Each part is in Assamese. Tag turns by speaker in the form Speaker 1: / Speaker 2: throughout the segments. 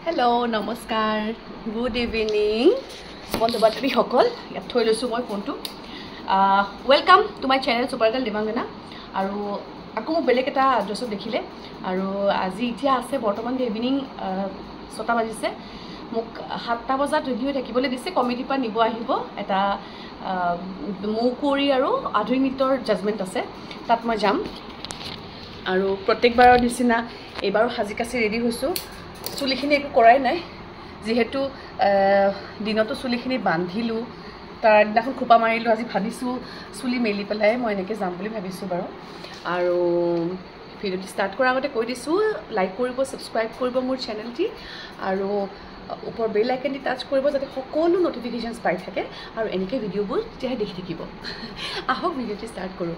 Speaker 1: Hello, namaskar. Good evening. Bondhu batri hokol. Yat thoi loisu moi phone tu. Welcome to my channel Super Girl Devangana. Aru aku mo belek eta address dekhile. Aru aji itia ase bortoman evening 6 bajise. Muk 7 bajat ready hoi thakibole dise committee pa nibo ahibo eta mukuri aru adhuri nitor judgment ase. Tat moi jam. Aru protek barar disina ebar hajikasi ready hoisu. চুলিখিনি একো কৰাই নাই যেহেতু দিনতো চুলিখিনি বান্ধিলো তাৰ দিনাখন খোপা মাৰিলো আজি ভাবিছো চুলি মেলি পেলাই মই এনেকে যাম বুলি ভাবিছো বাৰু আৰু ভিডিওটি ষ্টাৰ্ট কৰাৰ আগতে কৈ দিছো লাইক কৰিব সাবস্ক্ৰাইব কৰিব মোৰ চেনেলটি আৰু ওপৰ বেল আইকনটি টাচ কৰিব যাতে সকলো নটিফিকেশনস পাই থাকে আৰু এনেকে ভিডিওবোৰ যেহে দেখি থাকিব আহক ভিডিওটি ষ্টাৰ্ট কৰো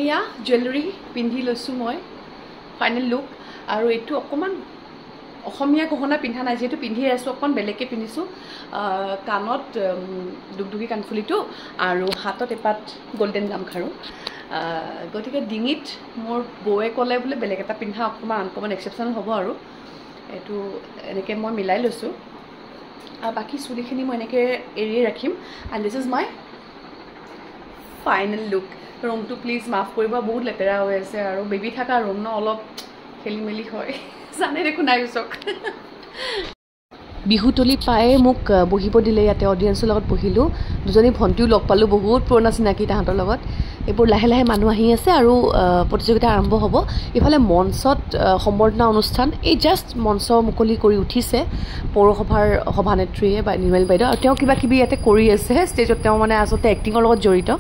Speaker 1: এয়া জুৱেলাৰী পিন্ধি লৈছো মই ফাইনেল লুক আৰু এটো অকমান অসমীয়া গহনা পিন্ধা নাই যেটো পিন্ধি আছো অকন বেলেগকে পিন্ধিছো কানত দুগদুগি কানফুলিটো আৰু হাতত এপাত গোল্ডেন গামখাৰু গতিকে ডিঙিত মোৰ বয়ে কলে বলে বেলেগ এটা পিন্ধা অকমান আনকমন এক্সেপশনাল হ'ব আৰু এটো এনেকে মই মিলাই লৈছো আৰু বাকি চুলিখিনি মই এনেকে এৰি ৰাখিম and this is my final look room to please maaf koriba bahut letera hoy ase aru baby thaka room no olop kheli meli hoy jane rekhu nai usok bihutoli pae muk bohibo dile yate audience logot bohilu dujoni bhontiu log palu bahut purana sinaki tahator logot epur lahe lahe manu ahi ase aru protijogita arambho hobo ifale monsot সম্বৰ্ধনা অনুষ্ঠান এই জাস্ট মঞ্চ মুকলি কৰি উঠিছে পৌৰসভাৰ সভানেত্ৰীয়ে বা নিৰ্মল বাইদেউ আৰু তেওঁ কিবা কিবি ইয়াতে কৰি আছে ষ্টেজত তেওঁ মানে আসতে এক্টিংৰ লগত জড়িত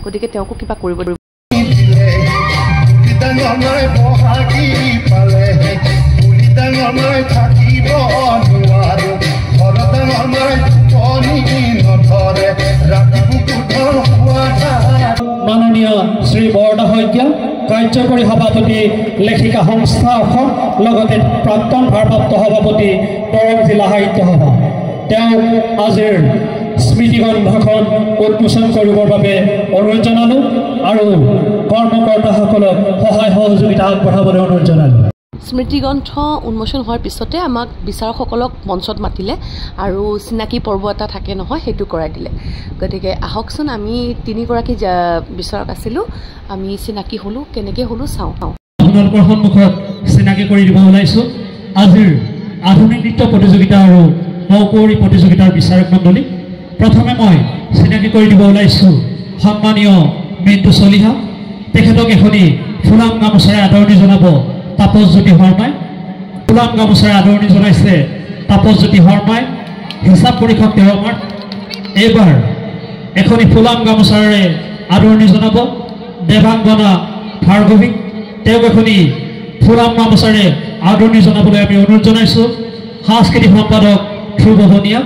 Speaker 1: গতিকে তেওঁকো কিবা কৰিব
Speaker 2: মাননীয় শ্ৰী বৰদা শইকীয়া কাৰ্যকৰী সভাপতি লেখিকা সংস্থা অসম লগতে প্ৰাক্তন ভাৰপ্ৰাপ্ত সভাপতি দৰং জিলা সাহিত্য সভা তেওঁ আজিৰ স্মৃতিগ্ৰন্থখন উন্মোচন কৰিবৰ বাবে অনুৰোধ জনালো আৰু কৰ্মকৰ্তাসকলক সহায় সহযোগিতা আগবঢ়াবলৈ অনুৰোধ জনালো
Speaker 1: স্মৃতিগ্ৰন্থ উন্মোচন হোৱাৰ পিছতে আমাক বিচাৰকসকলক মঞ্চত মাতিলে আৰু চিনাকি পৰ্ব এটা থাকে নহয় হেতু কৰাই দিলে গতিকে আহকচোন আমি তিনিগৰাকী বিচাৰক আছিলো আমি চিনাকি হলো কেনেকে হলো চাও
Speaker 2: আপোনালোকৰ সন্মুখত চিনাকি কৰি দিব ওলাইছো আজিৰ আধুনিক নৃত্য প্ৰতিযোগিতা আৰু নৌকৌৰী প্ৰতিযোগিতাৰ বিচাৰক মণ্ডলী প্ৰথমে মই চিনাকি কৰি দিব ওলাইছো সন্মানীয় মিণ্টু চলিহা তেখেতক এখনি ফুলাম গামোচাৰে আদৰণি জনাব তাপসজ্যোতি শৰ্মাই ফুলাম গামোচাৰে আদৰণি জনাইছে তাপসজ্যোতি শৰ্মাই হিচাপ পৰীক্ষক তেওঁ আমাৰ এইবাৰ এখনি ফুলাম গামোচাৰে আদৰণি জনাব দেৱাংগনা ভাৰ্গৱীক তেওঁক এখনি ফুলাম গামোচাৰে আদৰণি জনাবলৈ আমি অনুৰোধ জনাইছো সাংস্কৃতিক সম্পাদক ধ্ৰুৱ বনিয়া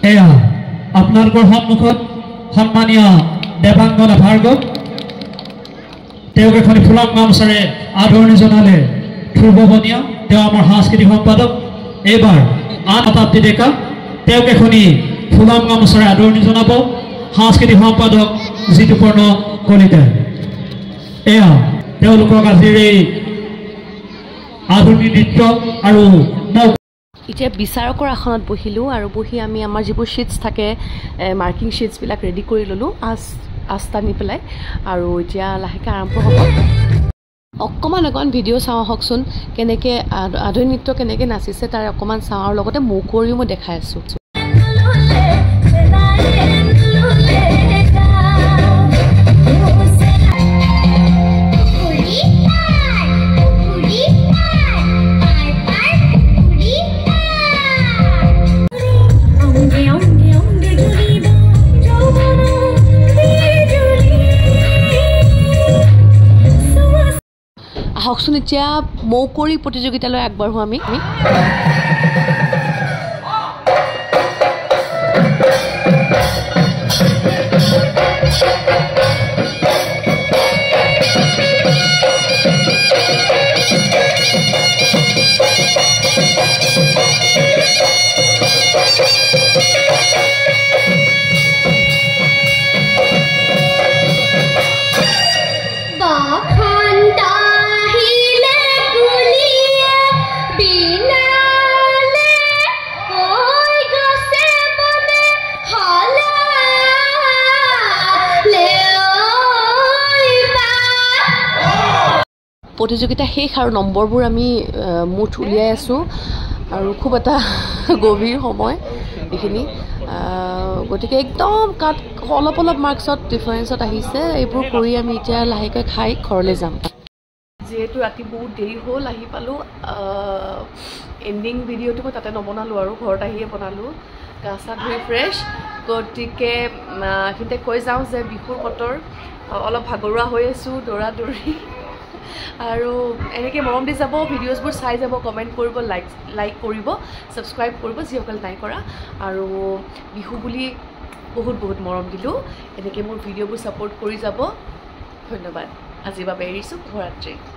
Speaker 2: এয়া আপোনালোকৰ সন্মুখত সন্মানীয় দেৱাংগনা ভাৰ্গৱ তেওঁক এখন ফুলাম গামোচাৰে আদৰণি জনালে ধ্ৰুৱ বনিয়া তেওঁ আমাৰ সাংস্কৃতিক সম্পাদক এইবাৰ আন শতাব্দী ডেকা তেওঁক এখনি ফুলাম গামোচাৰে আদৰণি জনাব সাংস্কৃতিক সম্পাদক জিতুপৰ্ণ কলিতা এয়া তেওঁলোকক আজিৰ এই আধুনিক নৃত্য আৰু
Speaker 1: এতিয়া বিচাৰকৰ আসনত বহিলো আৰু বহি আমি আমাৰ যিবোৰ শীটছ থাকে মাৰ্কিং শীটছ বিলাক ৰেডি কৰি ললো আস্তানি পেলাই আৰু এতিয়া লাহেকে আৰম্ভ হ'ব অকমান ভিডিঅ' চাওঁ হকচোন কেনেকে আধুনিক নৃত্য কেনেকে নাচিছে তাৰ অকমান চাওঁ আৰু লগতে মুকৰিও মই দেখাই আছো আহকচোন এতিয়া মৌকৰি প্ৰতিযোগিতালৈ আগবাঢ়ো আমি প্ৰতিযোগিতা শেষ আৰু নম্বৰবোৰ আমি মুঠ উলিয়াই আছোঁ আৰু খুব এটা গভীৰ সময় এইখিনি গতিকে একদম কাট অলপ অলপ মাৰ্কছত ডিফাৰেঞ্চত আহিছে এইবোৰ কৰি আমি এতিয়া লাহেকৈ খাই ঘৰলৈ যাম যেহেতু ৰাতি বহুত দেৰি হ'ল আহি পালোঁ এণ্ডিং ভিডিঅ'টো মই তাতে নবনালোঁ আৰু ঘৰত আহিয়ে বনালোঁ গা চা ধুই ফ্ৰেছ গতিকে সেইতে কৈ যাওঁ যে বিহুৰ বতৰ অলপ ভাগৰুৱা হৈ আছোঁ দৌৰা দৌৰি আৰু এনেকৈ মৰম দি যাব ভিডিঅ'ছবোৰ চাই যাব কমেণ্ট কৰিব লাইক কৰিব ছাবস্ক্ৰাইব কৰিব যিসকল নাই কৰা আৰু বিহু বুলি বহুত বহুত মৰম দিলোঁ এনেকৈ মোৰ ভিডিঅ'বোৰ ছাপোৰ্ট কৰি যাব ধন্যবাদ আজিৰ বাবে এৰিছোঁ শুভৰাত্ৰি